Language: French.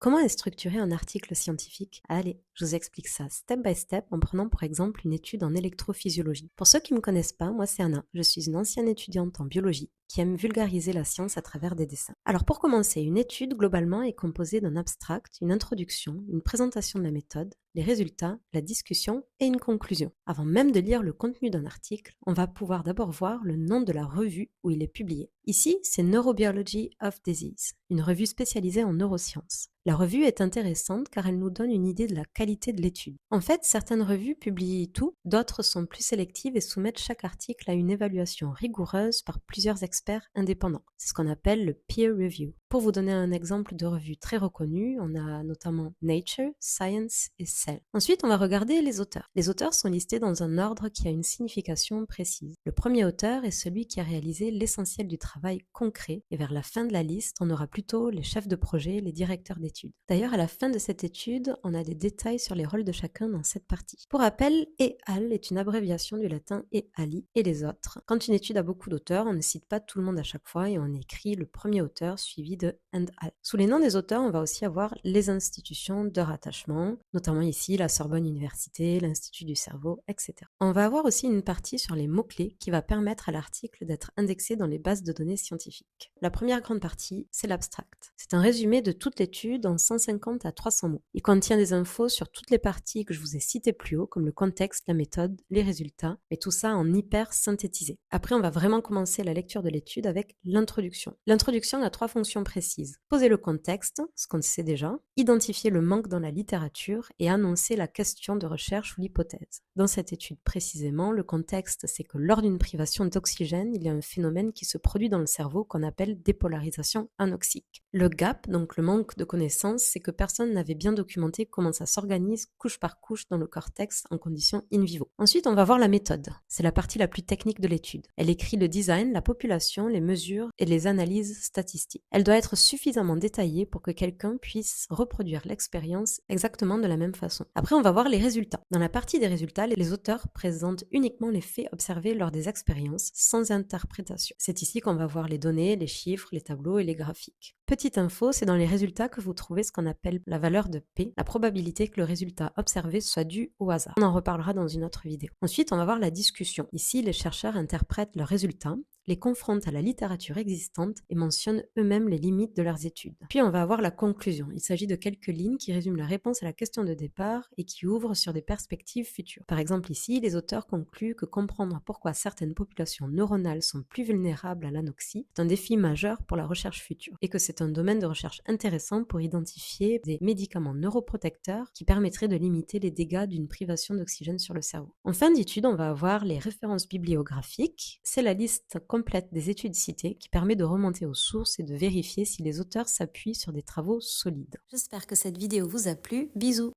Comment est structuré un article scientifique? Allez, je vous explique ça step by step en prenant pour exemple une étude en électrophysiologie. Pour ceux qui ne me connaissent pas, moi c'est Anna. Je suis une ancienne étudiante en biologie qui aime vulgariser la science à travers des dessins. Alors pour commencer, une étude globalement est composée d'un abstract, une introduction, une présentation de la méthode, les résultats, la discussion et une conclusion. Avant même de lire le contenu d'un article, on va pouvoir d'abord voir le nom de la revue où il est publié. Ici, c'est Neurobiology of Disease, une revue spécialisée en neurosciences. La revue est intéressante car elle nous donne une idée de la qualité de l'étude. En fait, certaines revues publient tout, d'autres sont plus sélectives et soumettent chaque article à une évaluation rigoureuse par plusieurs experts indépendants. C'est ce qu'on appelle le peer review. Pour vous donner un exemple de revue très reconnue, on a notamment Nature, Science et Cell. Ensuite, on va regarder les auteurs. Les auteurs sont listés dans un ordre qui a une signification précise. Le premier auteur est celui qui a réalisé l'essentiel du travail concret et vers la fin de la liste, on aura plutôt les chefs de projet, les directeurs d'études. D'ailleurs, à la fin de cette étude, on a des détails sur les rôles de chacun dans cette partie. Pour rappel, et al est une abréviation du latin et ali et les autres. Quand une étude a beaucoup d'auteurs, on ne cite pas tout le monde à chaque fois et on écrit le premier auteur suivi de and al. Sous les noms des auteurs, on va aussi avoir les institutions de rattachement, notamment ici la Sorbonne Université, l'Institut du cerveau, etc. On va avoir aussi une partie sur les mots-clés qui va permettre à l'article d'être indexé dans les bases de données scientifiques. La première grande partie, c'est l'abstract. C'est un résumé de toute l'étude en 150 à 300 mots. Il contient des infos sur toutes les parties que je vous ai citées plus haut, comme le contexte, la méthode, les résultats, mais tout ça en hyper synthétisé. Après, on va vraiment commencer la lecture de l'étude avec l'introduction. L'introduction a 3 fonctions précises. Poser le contexte, ce qu'on sait déjà, identifier le manque dans la littérature et annoncer la question de recherche ou l'hypothèse. Dans cette étude précisément, le contexte, c'est que lors d'une privation d'oxygène, il y a un phénomène qui se produit dans le cerveau qu'on appelle dépolarisation anoxique. Le gap, donc le manque de connaissances, c'est que personne n'avait bien documenté comment ça s'organise couche par couche dans le cortex en conditions in vivo. Ensuite, on va voir la méthode. C'est la partie la plus technique de l'étude. Elle écrit le design, la population, les mesures et les analyses statistiques. Elle doit être suffisamment détaillée pour que quelqu'un puisse reproduire l'expérience exactement de la même façon. Après, on va voir les résultats. Dans la partie des résultats, les auteurs présentent uniquement les faits observés lors des expériences, sans interprétation. C'est ici qu'on va voir les données, les chiffres, les tableaux et les graphiques. Petite info, c'est dans les résultats que vous trouvez ce qu'on appelle la valeur de P, la probabilité que le résultat observé soit dû au hasard. On en reparlera dans une autre vidéo. Ensuite, on va voir la discussion. Ici, les chercheurs interprètent leurs résultats, les confrontent à la littérature existante et mentionnent eux-mêmes les limites de leurs études. Puis on va avoir la conclusion. Il s'agit de quelques lignes qui résument la réponse à la question de départ et qui ouvrent sur des perspectives futures. Par exemple ici, les auteurs concluent que comprendre pourquoi certaines populations neuronales sont plus vulnérables à l'anoxie est un défi majeur pour la recherche future et que c'est un domaine de recherche intéressant pour identifier des médicaments neuroprotecteurs qui permettraient de limiter les dégâts d'une privation d'oxygène sur le cerveau. En fin d'étude, on va avoir les références bibliographiques. C'est la liste complète des études citées qui permet de remonter aux sources et de vérifier si les auteurs s'appuient sur des travaux solides. J'espère que cette vidéo vous a plu. Bisous!